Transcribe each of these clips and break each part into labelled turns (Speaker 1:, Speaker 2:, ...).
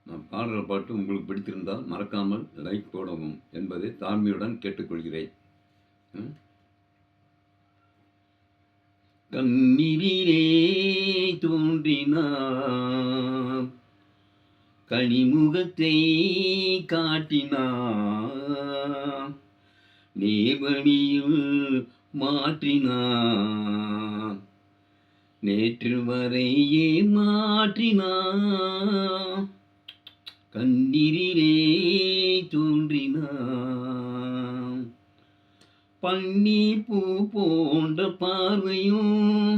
Speaker 1: நான் பாடுற பாட்டு உங்களுக்கு பிடித்திருந்தால் மறக்காமல் லைக் போடவும் என்பதை தாழ்மையுடன் கேட்டுக்கொள்கிறேன். கண்ணீரிலே தோன்றினான், கனிமுகத்தை காட்டினான், நேர்வழியில் மாற்றினான், நேற்று வரையே மாற்றினான். கண்ணீரிலே தோன்றினான், பன்னீர் பூ போன்ற பார்வையும்,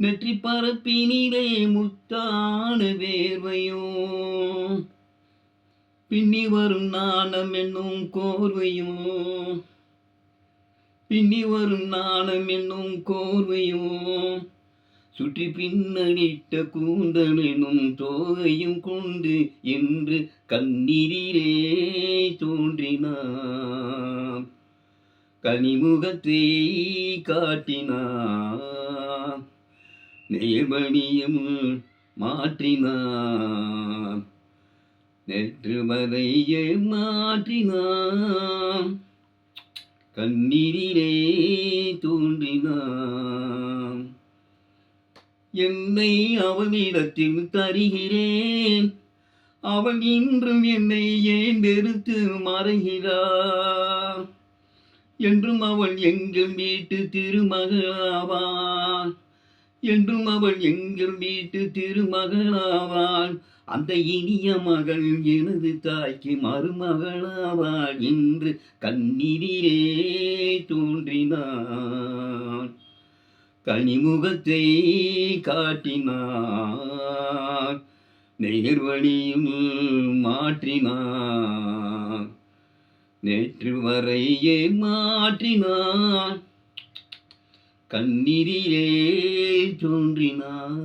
Speaker 1: நெற்றி பரப்பினிலே முத்தான வேர்வையும், பின்னி வரும் நாணம் என்னும் கோர்வையும், பின்னி வரும் நாணம் என்னும் கோர்வையும், சுற்றி பின்னடிட்ட கூந்தலெனும் தோகையும் கொண்டு என்று கண்ணீரிலே தோன்றினான், கனிமுகத்தை காட்டினான், நேர்வழியும் மாற்றினான், நேற்று வரையே மாற்றினான். கண்ணீரிலே தோன்றினான், என்னை அவனிடத்தில் தருகிறேன், அவன் இன்றும் என்னை ஏன் வெறுத்து மறைகிறான். என்றும் அவள் எங்கள் வீட்டு திருமகளாவாள், என்றும் அவள் எங்கள் வீட்டு திருமகளாவாள். அந்த இனிய மகள் எனது தாய்க்கு மருமகளாவாள் என்று கண்ணீரிலே தோன்றினான், கனிமுகத்தை காட்டினான், நேர்வழியும் மாற்றினான், நேற்று வரையே மாற்றினான். கண்ணீரிலே தோன்றினான்.